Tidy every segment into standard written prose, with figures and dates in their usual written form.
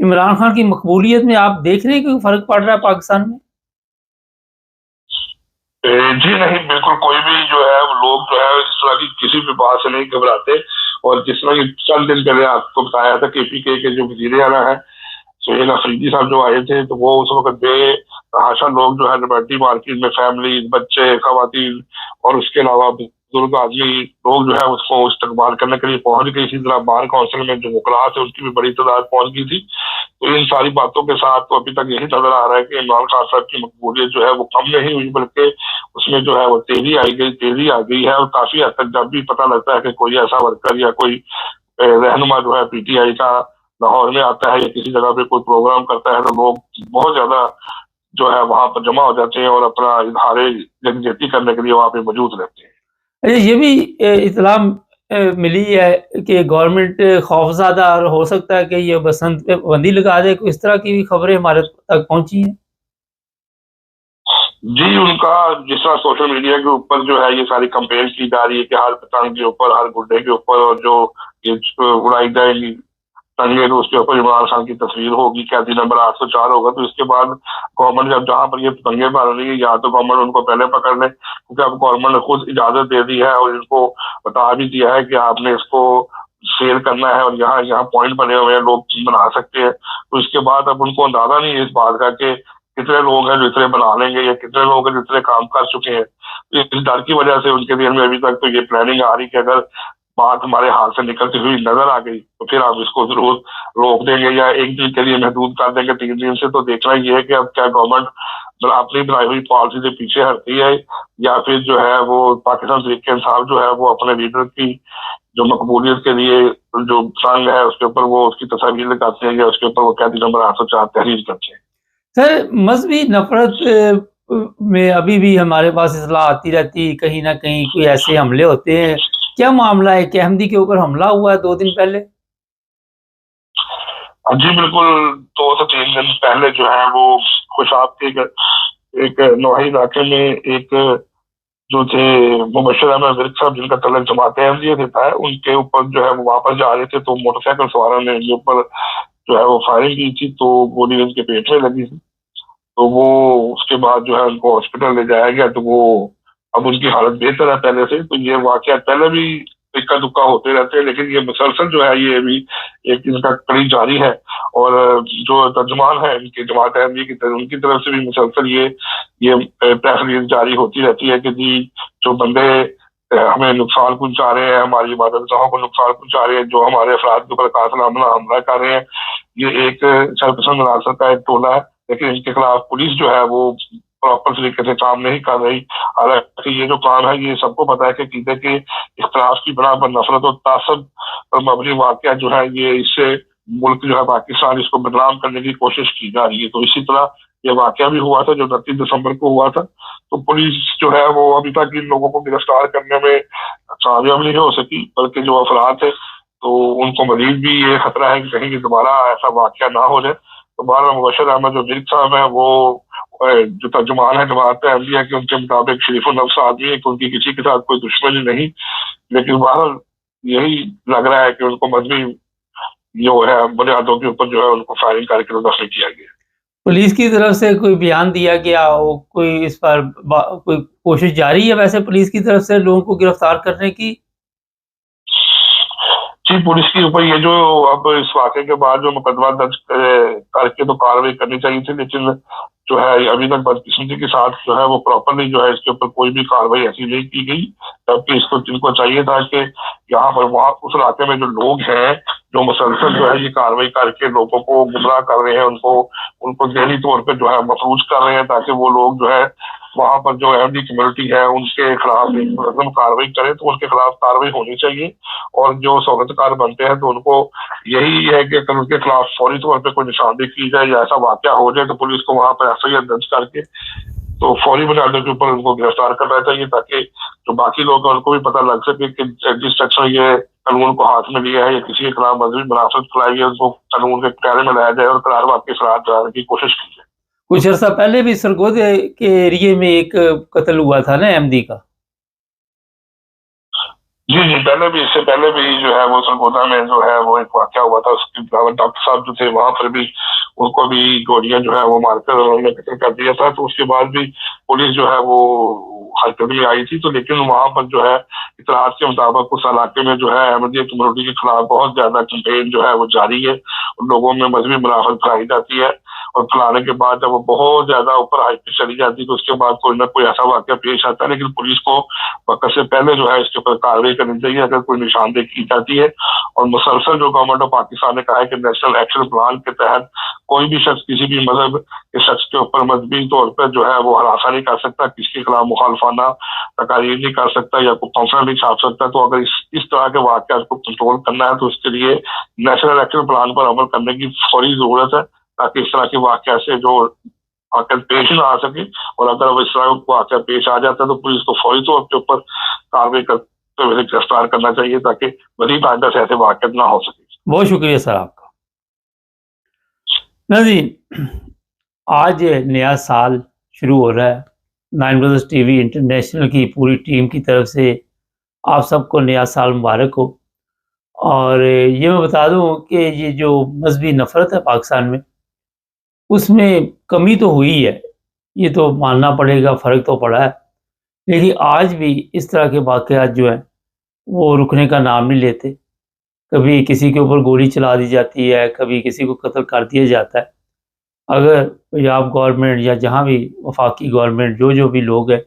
عمران خان کی مقبولیت میں آپ دیکھ رہے ہیں کہ فرق پڑ رہا ہے پاکستان میں؟ جی نہیں، بالکل کوئی بھی جو ہے وہ لوگ جو ہے اس طرح کی کسی بھی بات سے نہیں گھبراتے، اور جس طرح کی چند دن پہلے آپ کو بتایا تھا کہ پی کے جو وزیر اعلیٰ ہیں سہیل افریدی صاحب جو آئے تھے، تو وہ اس وقت بے تحاشا لوگ جو ہے لبرٹی مارکیٹ میں فیملی، بچے، خواتین اور اس کے علاوہ بزرگ آدمی لوگ جو ہے اس کو استقبال کرنے کے لیے پہنچ گئی. اسی طرح بار کونسل میں جو وکلاء تھے اس کی بھی بڑی تعداد پہنچ گئی تھی. تو ان ساری باتوں کے ساتھ تو ابھی تک یہی نظر آ رہا ہے کہ عمران خان صاحب کی مقبولیت جو ہے وہ کم نہیں ہوئی، بلکہ اس میں جو ہے وہ تیزی آ گئی ہے. اور کافی حد تک جب بھی پتہ لگتا ہے کہ کوئی ایسا ورکر یا کوئی رہنما جو ہے پی ٹی آئی کا لاہور میں آتا ہے یا کسی جگہ پہ کوئی پروگرام کرتا ہے، تو لوگ بہت زیادہ جو ہے وہاں پر جمع ہو جاتے ہیں اور اپنا اظہار یکجہتی کرنے کے لیے وہاں پہ موجود رہتے ہیں. اچھا، یہ بھی اطلاع ملی ہے کہ گورنمنٹ خوفزدہ اور ہو سکتا ہے کہ یہ بسنت پہ بندی لگا دے، اس طرح کی بھی خبریں ہمارے تک پہنچی ہیں. جی، ان کا جس طرح سوشل میڈیا کے اوپر جو ہے یہ ساری کمپین کی جا رہی ہے کہ ہر پتنگ کے اوپر، ہر گڈے کے اوپر، اور جو یہ اڑائی جائے گی تنگے تو اس کے اوپر عمران خان کی تصویر ہوگی، قیدی نمبر 804 ہوگا. تو اس کے بعد گورنمنٹ جب جہاں پر یہ پتنگے مار رہی ہے، یا تو گورنمنٹ ان کو پہلے پکڑ لے، کیونکہ اب گورنمنٹ نے خود اجازت دے دی ہے اور ان کو بتا بھی دیا ہے کہ آپ نے اس کو سیل کرنا ہے اور یہاں پوائنٹ بنے ہوئے ہیں، لوگ بنا سکتے ہیں. تو اس کے بعد اب ان کو اندازہ نہیں ہے اس بات کا کہ کتنے لوگ ہیں جو اتنے بنا لیں گے یا کتنے لوگ ہیں جو اتنے کام کر چکے ہیں. اس ڈر کی وجہ سے ان کے دل میں ابھی تک تو یہ پلاننگ آ رہی کہ اگر بات ہمارے ہاتھ سے نکلتی ہوئی نظر آ گئی تو پھر آپ اس کو ضرور روک دیں گے یا ایک دن کے لیے محدود کر دیں گے 3 دن سے. تو دیکھنا یہ ہے کہ اب کیا گورنمنٹ اپنی بنائی ہوئی پالیسی سے پیچھے ہٹتی ہے یا پھر جو ہے وہ پاکستان تحریک انصاف جو ہے وہ اپنے لیڈر کی جو مقبولیت کے لیے جو سنگ ہے اس کے اوپر وہ اس کی تصاویر لگاتے ہیں یا اس کے اوپر وہ قیدی نمبر 804 تحریر کرتے ہیں. سر، مذہبی نفرت میں ابھی بھی ہمارے پاس اطلاع آتی رہتی، کہیں نہ کہیں کوئی ایسے حملے ہوتے ہیں. کیا معاملہ ہے کہ احمدی کے اوپر حملہ ہوا ہے 2 دن پہلے؟ جی بالکل، 2 سے 3 دن پہلے جو ہے وہ خوشاب کے ایک نواحی علاقے میں ایک جو تھے مبشر احمد ورک صاحب جن کا تعلق جماعت احمدیہ سے تھا، ان کے اوپر جو ہے وہ واپس جا رہے تھے تو موٹر سائیکل سواروں نے ان کے اوپر جو ہے وہ فائرنگ کی تھی، تو گولی ان کے پیٹ میں لگی تھی. تو وہ اس کے بعد جو ہے ان کو ہاسپٹل لے جایا گیا، تو وہ اب ان کی حالت بہتر ہے پہلے سے. تو یہ واقعات پہلے بھی اکا دکا ہوتے رہتے ہیں، لیکن یہ مسلسل جو ہے یہ ابھی ایک ان کا کڑی جاری ہے. اور جو ترجمان ہے ان کی جماعت احمدیہ کی ان کی طرف سے بھی مسلسل یہ پریس ریلیز جاری ہوتی رہتی ہے کہ جی جو بندے ہمیں نقصان پہنچا رہے ہیں، ہماری عبادت گاہوں کو نقصان پہنچا رہے ہیں، جو ہمارے افراد کے اوپر قاتل حملہ کر رہے ہیں، یہ ایک سرپسند عناصر کا ایک ٹولہ ہے. لیکن ان کے خلاف پولیس جو ہے وہ پراپر طریقے سے کام نہیں کر رہی. حالانکہ یہ جو کام ہے یہ سب کو پتا ہے کہ عقیدے کے اختلاف کی بنا پر نفرت اور تعصب پر مبنی واقعہ جو ہے یہ اس سے ملک جو ہے پاکستان اس کو بدنام کرنے کی کوشش کی جا رہی ہے. تو اسی طرح یہ واقعہ بھی ہوا تھا جو 29 دسمبر کو ہوا تھا. تو پولیس جو ہے وہ ابھی تک ان لوگوں کو گرفتار کرنے میں کامیاب نہیں ہو سکی، بلکہ جو افراد تھے تو ان کو مزید بھی یہ خطرہ ہے کہ کہیں دوبارہ ایسا واقعہ نہ ہو جائے. تو بارہ مبشر احمد جو ورک صاحب ہیں وہ جو ترجمان ہے جماعت احمدیہ کے، ان کے مطابق شریف النفس آدمی ہے کہ ان کی کسی کے ساتھ کوئی دشمنی نہیں. لیکن باہر یہی لگ رہا ہے کہ ان کو مذہبی جو ہے بنیادوں کے اوپر جو ہے ان کو فائرنگ کر کے دفن کیا گیا. پولیس کی طرف سے کوئی بیان دیا گیا ہو، کوئی اس پر کوئی کوشش جاری ہے ویسے پولیس کی طرف سے لوگوں کو گرفتار کرنے کی؟ جی، پولیس کے اوپر یہ جو اب اس واقعے کے بعد جو مقدمہ درج کر کے تو کاروائی کرنی چاہیے تھی، لیکن جو ہے ابھی تک بدقسمتی کے ساتھ جو ہے وہ پراپرلی جو ہے اس کے اوپر کوئی بھی کاروائی ایسی نہیں کی گئی. جبکہ اس کو جن کو چاہیے تھا کہ یہاں پر وہاں اس علاقے میں جو لوگ ہیں جو مسلسل جو ہے یہ کاروائی کر کے لوگوں کو گمراہ کر رہے ہیں، ان کو ذہنی طور پہ جو ہے مفروض کر رہے ہیں تاکہ وہ لوگ جو ہے وہاں پر جو احمدی کمیونٹی ہے ان کے خلاف منظم کاروائی کرے، تو ان کے خلاف کاروائی ہونی چاہیے. اور جو سہولت کار بنتے ہیں تو ان کو یہی ہے کہ اگر ان کے خلاف فوری طور پہ کوئی نشاندہی کی جائے یا ایسا واقعہ ہو جائے تو پولیس کو وہاں پر ایف آئی آر درج کر کے تو فوری بنیادوں کے اوپر ان کو گرفتار کرنا چاہیے، تاکہ جو باقی لوگ ہیں ان کو بھی پتہ لگ سکے کہ جس شخص نے یہ قانون کو ہاتھ میں لیا ہے یا کسی کے خلاف مذہبی منافرت پھیلائی ہے، ان کو قانون کے دائرے میں لایا جائے اور قرار واقعی اثرات ڈالنے کی کوشش کی جائے. کچھ عرصہ پہلے بھی سرگودے کے ایریے میں ایک قتل ہوا تھا نا احمدی کا. جی پہلے بھی، اس سے پہلے بھی جو ہے وہ سرگودا میں جو ہے وہ ایک واقعہ ہوا تھا، اس کے ڈاکٹر صاحب جو تھے وہاں پر بھی ان کو بھی گولیاں جو ہے وہ مار کر انہوں نے قتل کر دیا تھا. تو اس کے بعد بھی پولیس جو ہے وہ حرکت میں آئی تھی. تو لیکن وہاں پر جو ہے اطلاعات کے مطابق اس علاقے میں جو ہے احمدیت کمیونٹی کے خلاف بہت زیادہ کیمپین جو ہے وہ جاری ہے. لوگوں میں مذہبی منافرت پھیلائی جاتی ہے، اور پھیلانے کے بعد جب وہ بہت زیادہ اوپر ہائی پہ چلی جاتی ہے تو اس کے بعد کوئی نہ کوئی ایسا واقعہ پیش آتا ہے. لیکن پولیس کو وقت سے پہلے جو ہے اس کے اوپر کارروائی کرنی چاہیے اگر کوئی نشاندہی کی جاتی ہے. اور مسلسل جو گورنمنٹ آف پاکستان نے کہا ہے کہ نیشنل ایکشن پلان کے تحت کوئی بھی شخص کسی بھی مذہب کے شخص کے اوپر مذہبی طور پر جو ہے وہ ہراساں نہیں کر سکتا، کسی کے خلاف مخالفانہ تقاریر نہیں کر سکتا یا کوئی پمفلٹ نہیں چھاپ سکتا. تو اگر اس طرح کے واقعات کو کنٹرول کرنا ہے تو اس کے لیے نیشنل ایکشن پلان پر عمل کرنے کی فوری ضرورت ہے، تاکہ اس طرح کے واقعات سے جو واقع پیش نہ آ سکے. اور اگر وہ اس طرح واقعہ پیش آ جاتا ہے تو پولیس کو فوری طور کے اوپر کارروائی کرتے ہوئے گرفتار کرنا چاہیے تاکہ مزید آئندہ سے ایسے واقعات نہ ہو سکے. بہت شکریہ سر آپ کا. ناظرین، آج نیا سال شروع ہو رہا ہے. Nine brothers T V international کی پوری ٹیم کی طرف سے آپ سب کو نیا سال مبارک ہو. اور یہ میں بتا دوں کہ یہ جو مذہبی نفرت ہے پاکستان میں، اس میں کمی تو ہوئی ہے، یہ تو ماننا پڑے گا، فرق تو پڑا ہے. لیکن آج بھی اس طرح کے واقعات جو ہیں وہ رکنے کا نام نہیں لیتے. کبھی کسی کے اوپر گولی چلا دی جاتی ہے، کبھی کسی کو قتل کر دیا جاتا ہے. اگر پنجاب گورنمنٹ یا جہاں بھی وفاقی گورنمنٹ جو بھی لوگ ہیں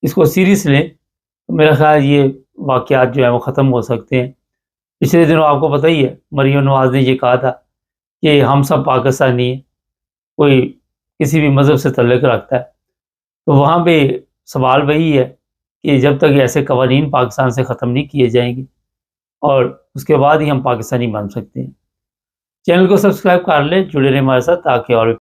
اس کو سیریس لیں تو میرا خیال یہ واقعات جو ہیں وہ ختم ہو سکتے ہیں. پچھلے دنوں آپ کو پتہ ہی ہے مریم نواز نے یہ کہا تھا کہ ہم سب پاکستانی ہیں، کوئی کسی بھی مذہب سے تعلق رکھتا ہے. تو وہاں پہ سوال وہی ہے کہ جب تک ایسے قوانین پاکستان سے ختم نہیں کیے جائیں گے اور اس کے بعد ہی ہم پاکستانی بن سکتے ہیں. چینل کو سبسکرائب کر لیں، جڑے رہیں ہمارے ساتھ تاکہ اور